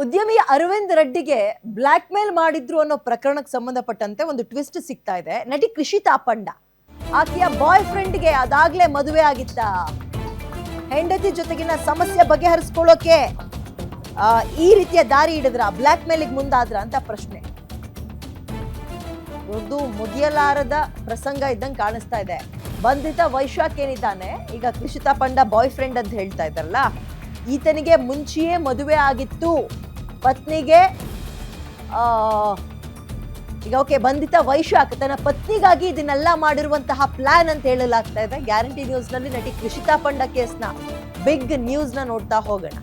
ಉದ್ಯಮಿ Arvind ರೆಡ್ಡಿಗೆ black mail ಮಾಡಿದ್ರು ಅನ್ನೋ ಪ್ರಕರಣಕ್ಕೆ ಸಂಬಂಧಪಟ್ಟಂತೆ ಒಂದು ಟ್ವಿಸ್ಟ್ ಸಿಗ್ತಾ ಇದೆ. ನಟಿ ಕೃಷಿತಾ ಪಂಡ ಆಕೆಯ ಬಾಯ್ ಫ್ರೆಂಡ್ಗೆ ಅದಾಗ್ಲೇ ಮದುವೆ ಆಗಿತ್ತ, ಹೆಂಡತಿ ಜೊತೆಗಿನ ಸಮಸ್ಯೆ ಬಗೆಹರಿಸ್ಕೊಳ್ಳೋಕೆ ಈ ರೀತಿಯ ದಾರಿ ಹಿಡಿದ್ರ, ಬ್ಲಾಕ್ ಮೇಲಿಗೆ ಮುಂದಾದ್ರ ಅಂತ ಪ್ರಶ್ನೆ. ದೊಡ್ಡ ಮುಗಿಯಲಾರದ ಪ್ರಸಂಗ ಇದ್ದಂಗೆ ಕಾಣಿಸ್ತಾ ಇದೆ. ಬಂಧಿತ ವೈಶಾಖ್ ಏನಿದ್ದಾನೆ, ಈಗ ಕೃಷಿತಾ ಪಂಡ ಬಾಯ್ ಫ್ರೆಂಡ್ ಅಂತ ಹೇಳ್ತಾ ಇದ್ದಾರಲ್ಲ, ಈತನಿಗೆ ಮುಂಚೆಯೇ ಮದುವೆ ಆಗಿತ್ತು ಪತ್ನಿಗೆ. ಈಗ ಓಕೆ, ಬಂಧಿತ ವೈಶಾಖ್ ತನ್ನ ಪತ್ನಿಗಾಗಿ ಇದನ್ನೆಲ್ಲ ಮಾಡಿರುವಂತಹ ಪ್ಲಾನ್ ಅಂತ ಹೇಳಲಾಗ್ತಾ ಇದೆ. ಗ್ಯಾರಂಟಿ ನ್ಯೂಸ್ ನಲ್ಲಿ ನಟಿ ಕೃಷಿತಾ ಪಂಡ ಕೇಸ್ನ ಬಿಗ್ ನ್ಯೂಸ್ ನ ನೋಡ್ತಾ ಹೋಗೋಣ.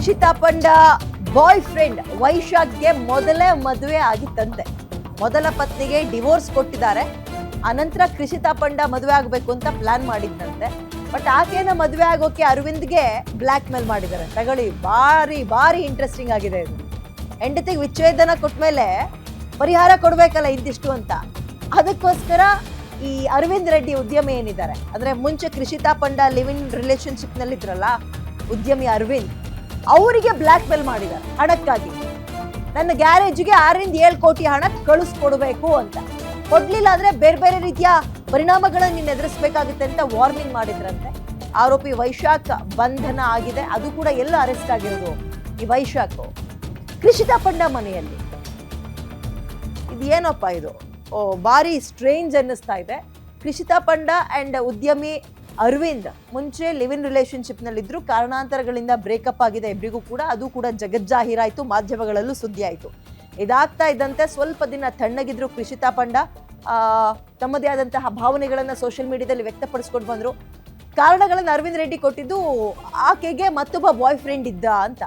ಕೃಷಿತಾ ಪಂಡ ಬಾಯ್ ಫ್ರೆಂಡ್ ವೈಶಾಖ್ಗೆ ಮೊದಲೇ ಮದುವೆ ಆಗಿತ್ತಂತೆ. ಮೊದಲ ಪತ್ನಿಗೆ ಡಿವೋರ್ಸ್ ಕೊಟ್ಟಿದ್ದಾರೆ. ಅನಂತರ ಕೃಷಿತಾ ಪಂಡ ಮದುವೆ ಆಗಬೇಕು ಅಂತ ಪ್ಲಾನ್ ಮಾಡಿದ್ದಂತೆ. ಬಟ್ ಆಕೆನ ಮದುವೆ ಆಗೋಕೆ ಅರವಿಂದ್ಗೆ ಬ್ಲಾಕ್ ಮೇಲ್ ಮಾಡಿದ್ದಾರೆ. ತಗೊಳ್ಳಿ, ಭಾರಿ ಇಂಟ್ರೆಸ್ಟಿಂಗ್ ಆಗಿದೆ ಇದು. ಹೆಂಡತಿಗೆ ವಿಚ್ಛೇದನ ಕೊಟ್ಮೇಲೆ ಪರಿಹಾರ ಕೊಡ್ಬೇಕಲ್ಲ ಇಂತಿಷ್ಟು ಅಂತ. ಅದಕ್ಕೋಸ್ಕರ ಈ ಅರವಿಂದ್ ರೆಡ್ಡಿ ಉದ್ಯಮಿ ಏನಿದ್ದಾರೆ, ಅಂದ್ರೆ ಮುಂಚೆ ಕೃಷಿತಾ ಪಂಡ ಲಿವ್ ಇನ್ ರಿಲೇಶನ್ಶಿಪ್ ನಲ್ಲಿ ಇದ್ರಲ್ಲ ಉದ್ಯಮಿ ಅರವಿಂದ್, ಅವರಿಗೆ ಬ್ಲಾಕ್ ಮೇಲ್ ಮಾಡಿದ್ದಾರೆ ಹಣಕ್ಕಾಗಿ. ನನ್ನ ಗ್ಯಾರೇಜ್ಗೆ 6-7 ಕೋಟಿ ಹಣ ಕಳಿಸ್ಕೊಡ್ಬೇಕು ಅಂತ. ಕೊಡ್ಲಿಲ್ಲ ಅಂದ್ರೆ ಬೇರೆ ಬೇರೆ ರೀತಿಯ ಪರಿಣಾಮಗಳನ್ನು ನೀನು ಎದುರಿಸಬೇಕಾಗುತ್ತೆ ಅಂತ ವಾರ್ನಿಂಗ್ ಮಾಡಿದ್ರಂತೆ. ಆರೋಪಿ ವೈಶಾಖ್ ಬಂಧನ ಆಗಿದೆ. ಅದು ಕೂಡ ಎಲ್ಲ ಅರೆಸ್ಟ್ ಆಗಿರೋದು ಈ ವೈಶಾಖ್ ಕೃಷಿತಾ ಪಂಡ ಮನೆಯಲ್ಲಿ. ಇದು ಏನಪ್ಪಾ ಇದು, ಭಾರಿ ಸ್ಟ್ರೇಂಜ್ ಅನ್ನಿಸ್ತಾ ಇದೆ. ಕೃಷಿತಾ ಪಂಡ ಅಂಡ್ ಉದ್ಯಮಿ ಅರವಿಂದ್ ಮುಂಚೆ ಲಿವ್ ಇನ್ ರಿಲೇಶನ್ಶಿಪ್ ನಲ್ಲಿದ್ರು. ಕಾರಣಾಂತರಗಳಿಂದ ಬ್ರೇಕಪ್ ಆಗಿದೆ ಇಬ್ಬರಿಗೂ ಕೂಡ. ಅದು ಕೂಡ ಜಗಜ್ಜಾಹೀರಾಯಿತು, ಮಾಧ್ಯಮಗಳಲ್ಲೂ ಸುದ್ದಿ ಆಯಿತು. ಇದಾಗ್ತಾ ಇದ್ದಂತೆ ಸ್ವಲ್ಪ ದಿನ ತಣ್ಣಗಿದ್ರು ಕೃಷಿತಾ ಪಂಡ. ತಮ್ಮದೇ ಆದಂತಹ ಭಾವನೆಗಳನ್ನ ಸೋಷಿಯಲ್ ಮೀಡಿಯಾದಲ್ಲಿ ವ್ಯಕ್ತಪಡಿಸ್ಕೊಂಡು ಬಂದ್ರು. ಕಾರಣಗಳನ್ನು ಅರವಿಂದ್ ರೆಡ್ಡಿ ಕೊಟ್ಟಿದ್ದು, ಆಕೆಗೆ ಮತ್ತೊಬ್ಬ ಬಾಯ್ ಫ್ರೆಂಡ್ ಇದ್ದ ಅಂತ.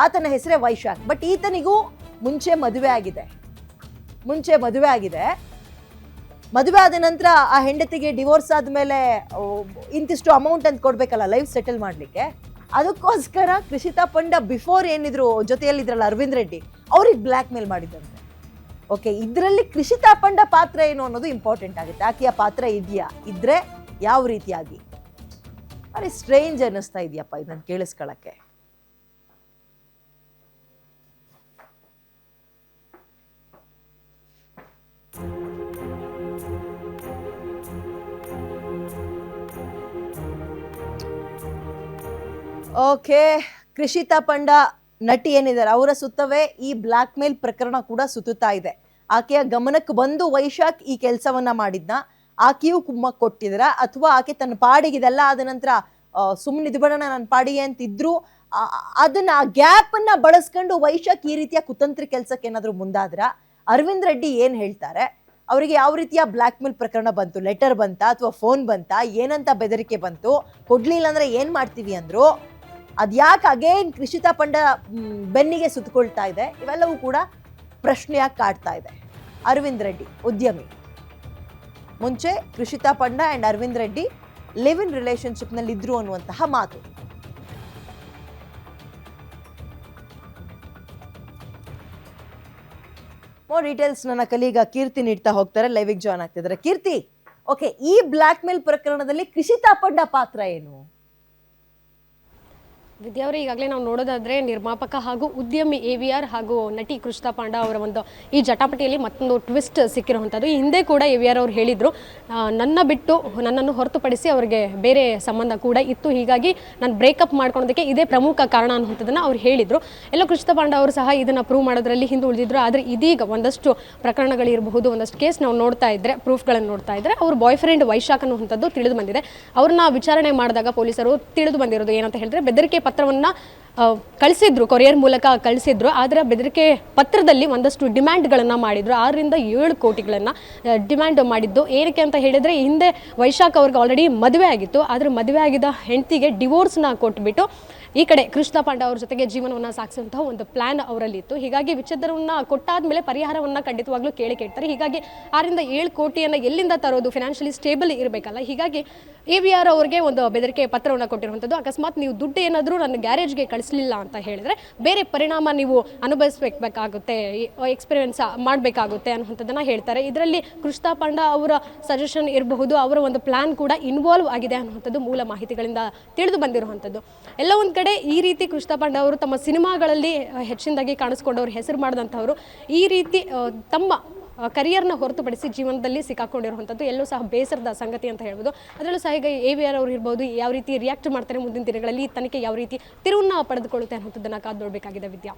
ಆತನ ಹೆಸರೇ ವೈಶಾಖ್. ಬಟ್ ಈತನಿಗೂ ಮುಂಚೆ ಮದುವೆ ಆಗಿದೆ. ಮದುವೆ ಆದ ನಂತರ ಆ ಹೆಂಡತಿಗೆ ಡಿವೋರ್ಸ್ ಆದ್ಮೇಲೆ ಇಂತಿಷ್ಟು ಅಮೌಂಟ್ ಅಂತ ಕೊಡ್ಬೇಕಲ್ಲ ಲೈಫ್ ಸೆಟಲ್ ಮಾಡ್ಲಿಕ್ಕೆ. ಅದಕ್ಕೋಸ್ಕರ ಕೃಷಿತಾ ಪಂಡ ಬಿಫೋರ್ ಏನಿದ್ರು ಜೊತೆಯಲ್ಲಿದ್ರಲ್ಲ ಅರವಿಂದ್ ರೆಡ್ಡಿ, ಅವ್ರಿಗೆ ಬ್ಲಾಕ್ ಮೇಲ್ ಮಾಡಿದಂತೆ. ಓಕೆ, ಇದರಲ್ಲಿ ಕೃಷಿತಾ ಪಂಡ ಪಾತ್ರ ಏನು ಅನ್ನೋದು ಇಂಪಾರ್ಟೆಂಟ್ ಆಗುತ್ತೆ. ಆಕೆಯ ಪಾತ್ರ ಇದೆಯಾ, ಇದ್ರೆ ಯಾವ ರೀತಿಯಾಗಿ? ಅರೆ ಸ್ಟ್ರೇಂಜ್ ಅನ್ನಿಸ್ತಾ ಇದೆಯಪ್ಪ ಇದನ್ನ ಕೇಳಿಸ್ಕೊಳಕ್ಕೆ. ಓಕೆ, ಕೃಷಿತಾ ಪಂಡ ನಟಿ ಏನಿದ್ದಾರೆ ಅವರ ಸುತ್ತವೇ ಈ ಬ್ಲಾಕ್ ಮೇಲ್ ಪ್ರಕರಣ ಕೂಡ ಸುತ್ತುತ್ತಾ ಇದೆ. ಆಕೆಯ ಗಮನಕ್ಕೆ ಬಂದು ವೈಶಾಖ್ ಈ ಕೆಲಸವನ್ನ ಮಾಡಿದ್ನ, ಆಕೆಯೂ ಕುಮ್ಮಕ್ ಕೊಟ್ಟಿದ್ರ, ಅಥವಾ ಆಕೆ ತನ್ನ ಪಾಡಿಗಿದೆಲ್ಲ ಆದ ನಂತರ ಸುಮ್ಮನೆ ಇದ್ಬಿಡೋಣ ನನ್ನ ಪಾಡಿಗೆ ಅಂತಿದ್ರು. ಅದನ್ನ ಗ್ಯಾಪ್ ಅನ್ನ ಬಳಸ್ಕೊಂಡು ವೈಶಾಖ್ ಈ ರೀತಿಯ ಕುತಂತ್ರಿ ಕೆಲಸಕ್ಕೆ ಏನಾದ್ರು ಮುಂದಾದ್ರ? ಅರವಿಂದ್ ರೆಡ್ಡಿ ಏನ್ ಹೇಳ್ತಾರೆ? ಅವರಿಗೆ ಯಾವ ರೀತಿಯ ಬ್ಲಾಕ್ ಮೇಲ್ ಪ್ರಕರಣ ಬಂತು? ಲೆಟರ್ ಬಂತಾ ಅಥವಾ ಫೋನ್ ಬಂತಾ? ಏನಂತ ಬೆದರಿಕೆ ಬಂತು? ಕೊಡ್ಲಿಲ್ಲ ಅಂದ್ರೆ ಏನ್ ಮಾಡ್ತೀವಿ ಅಂದ್ರು? ಅದ್ಯಾಕೆ ಅಗೇನ್ ಕೃಷಿತಾ ಪಂಡ ಬೆನ್ನಿಗೆ ಸುತ್ತಕೊಳ್ತಾ ಇದೆ? ಇವೆಲ್ಲವೂ ಕೂಡ ಪ್ರಶ್ನೆಯಾಗಿ ಕಾಡ್ತಾ ಇದೆ. ಅರವಿಂದ್ ರೆಡ್ಡಿ ಉದ್ಯಮಿ, ಮುಂಚೆ Krishita Panda and Arvind Reddy live in relationship ನಲ್ಲಿ ಇದ್ರು ಅನ್ನುವಂತಹ ಮಾತು. ಮೋರ್ ಡೀಟೇಲ್ಸ್ ನನ್ನ ಕಲೀಗ ಕೀರ್ತಿ ನೀಡ್ತಾ ಹೋಗ್ತಾರೆ, ಲೈವಿಗೆ ಜಾಯ್ನ್ ಆಗ್ತಿದ್ದಾರೆ. ಕೀರ್ತಿ, ಓಕೆ, ಈ ಬ್ಲಾಕ್ ಮೇಲ್ ಪ್ರಕರಣದಲ್ಲಿ ಕೃಷಿತಾ ಪಂಡ ಪಾತ್ರ ಏನು? ವಿದ್ಯಾವರೇ, ಈಗಾಗಲೇ ನಾವು ನೋಡೋದಾದ್ರೆ ನಿರ್ಮಾಪಕ ಹಾಗೂ ಉದ್ಯಮಿ AVR ಹಾಗೂ ನಟಿ ಕೃಷಿತಾ ಪಂಡ ಅವರ ಒಂದು ಈ ಜಟಾಪಟಿಯಲ್ಲಿ ಮತ್ತೊಂದು ಟ್ವಿಸ್ಟ್ ಸಿಕ್ಕಿರುವಂಥದ್ದು. ಈ ಹಿಂದೆ ಕೂಡ AVR ಅವರು ಹೇಳಿದರು, ನನ್ನನ್ನು ಹೊರತುಪಡಿಸಿ ಅವರಿಗೆ ಬೇರೆ ಸಂಬಂಧ ಕೂಡ ಇತ್ತು, ಹೀಗಾಗಿ ನಾನು ಬ್ರೇಕಪ್ ಮಾಡ್ಕೊಳೋದಕ್ಕೆ ಇದೇ ಪ್ರಮುಖ ಕಾರಣ ಅನ್ನುವಂಥದ್ದನ್ನು ಅವ್ರು ಹೇಳಿದರು. ಎಲ್ಲ ಕೃಷಿತಾ ಪಂಡ ಅವರು ಸಹ ಇದನ್ನು ಪ್ರೂವ್ ಮಾಡೋದ್ರಲ್ಲಿ ಹಿಂದೆ ಉಳಿದಿದ್ರು. ಆದರೆ ಇದೀಗ ಒಂದಷ್ಟು ಪ್ರಕರಣಗಳಿರಬಹುದು, ಒಂದಷ್ಟು ಕೇಸ್ ನಾವು ನೋಡ್ತಾ ಇದ್ದರೆ, ಪ್ರೂಫ್ಗಳನ್ನು ನೋಡ್ತಾ ಇದ್ದರೆ, ಅವ್ರ ಬಾಯ್ ಫ್ರೆಂಡ್ ವೈಶಾಖ್ ಅನ್ನುವಂಥದ್ದು ತಿಳಿದು ಬಂದಿದೆ. ಅವ್ರನ್ನ ವಿಚಾರಣೆ ಮಾಡಿದಾಗ ಪೊಲೀಸರು ತಿಳಿದು ಬಂದಿರೋದು ಏನಂತ ಹೇಳಿದ್ರೆ, ಬೆದರಿಕೆ ಪತ್ರವನ್ನು ಕಳಿಸಿದ್ರು, ಕೊರಿಯರ್ ಮೂಲಕ ಕಳಿಸಿದ್ರು. ಆದರೆ ಬೆದರಿಕೆ ಪತ್ರದಲ್ಲಿ ಒಂದಷ್ಟು ಡಿಮ್ಯಾಂಡ್ಗಳನ್ನು ಮಾಡಿದ್ರು. 6-7 ಕೋಟಿಗಳನ್ನು ಡಿಮ್ಯಾಂಡ್ ಮಾಡಿದ್ದು. ಏನಕ್ಕೆ ಅಂತ ಹೇಳಿದರೆ, ಹಿಂದೆ ವೈಶಾಖ್ ಅವ್ರಿಗೆ ಆಲ್ರೆಡಿ ಮದುವೆ ಆಗಿತ್ತು. ಆದರೆ ಮದುವೆ ಆಗಿದ್ದ ಹೆಂಡತಿಗೆ ಡಿವೋರ್ಸ್ನ ಕೊಟ್ಬಿಟ್ಟು ಈ ಕಡೆ ಕೃಷ್ಣ ಪಾಂಡ ಅವ್ರ ಜೊತೆಗೆ ಜೀವನವನ್ನು ಸಾಗಿಸುವಂತಹ ಒಂದು ಪ್ಲಾನ್ ಅವರಲ್ಲಿ ಇತ್ತು. ಹೀಗಾಗಿ ವಿಚ್ಛೇದನವನ್ನು ಕೊಟ್ಟಾದ್ಮೇಲೆ ಪರಿಹಾರವನ್ನು ಖಂಡಿತವಾಗ್ಲೂ ಕೇಳ್ತಾರೆ. ಹೀಗಾಗಿ 6-7 ಕೋಟಿಯನ್ನು ಎಲ್ಲಿಂದ ತರೋದು, ಫಿನಾನ್ಷಿಯಲಿ ಸ್ಟೇಬಲ್ ಇರಬೇಕಲ್ಲ. ಹೀಗಾಗಿ AVR ಅವ್ರಿಗೆ ಒಂದು ಬೆದರಿಕೆ ಪತ್ರವನ್ನು ಕೊಟ್ಟಿರುವಂಥದ್ದು. ಅಕಸ್ಮಾತ್ ನೀವು ದುಡ್ಡು ಏನಾದರೂ ನನ್ನ ಗ್ಯಾರೇಜ್ಗೆ ಕಳಿಸಲಿಲ್ಲ ಅಂತ ಹೇಳಿದ್ರೆ ಬೇರೆ ಪರಿಣಾಮ ನೀವು ಅನುಭವಿಸಬೇಕಾಗುತ್ತೆ, ಎಕ್ಸ್ಪೀರಿಯನ್ಸ್ ಮಾಡಬೇಕಾಗುತ್ತೆ ಅನ್ನುವಂಥದ್ದನ್ನು ಹೇಳ್ತಾರೆ. ಇದರಲ್ಲಿ ಕೃಷ್ಣ ಪಾಂಡ ಅವರ ಸಜೆಷನ್ ಇರಬಹುದು, ಅವರ ಒಂದು ಪ್ಲಾನ್ ಕೂಡ ಇನ್ವಾಲ್ವ್ ಆಗಿದೆ ಅನ್ನುವಂಥದ್ದು ಮೂಲ ಮಾಹಿತಿಗಳಿಂದ ತಿಳಿದು ಬಂದಿರುವಂಥದ್ದು. ಎಲ್ಲ ಒಂದು ಕಡೆ ಈ ರೀತಿ ಕೃಷ್ಣ ಪಾಂಡ ಅವರು ತಮ್ಮ ಸಿನಿಮಾಗಳಲ್ಲಿ ಹೆಚ್ಚಿನದಾಗಿ ಕಾಣಿಸ್ಕೊಂಡವರು, ಹೆಸರು ಮಾಡಿದಂಥವರು ಈ ರೀತಿ ತಮ್ಮ ಕರಿಯರ್ನ ಹೊರತುಪಡಿಸಿ ಜೀವನದಲ್ಲಿ ಸಿಕ್ಕಾಕೊಂಡಿರುವಂಥದ್ದು ಎಲ್ಲೂ ಸಹ ಬೇಸರದ ಸಂಗತಿ ಅಂತ ಹೇಳ್ಬೋದು. ಅದರಲ್ಲೂ ಸಹ ಈಗ AVR ಅವರು ಇರ್ಬೋದು, ಯಾವ ರೀತಿ ರಿಯಾಕ್ಟ್ ಮಾಡ್ತಾರೆ ಮುಂದಿನ ದಿನಗಳಲ್ಲಿ, ಈ ತನಿಖೆ ಯಾವ ರೀತಿ ತಿರುವನ್ನ ಪಡೆದುಕೊಳ್ಳುತ್ತೆ ಅನ್ನೋದನ್ನು ಕಾದು ನೋಡಬೇಕಾಗಿದೆ ವಿದ್ಯಾ.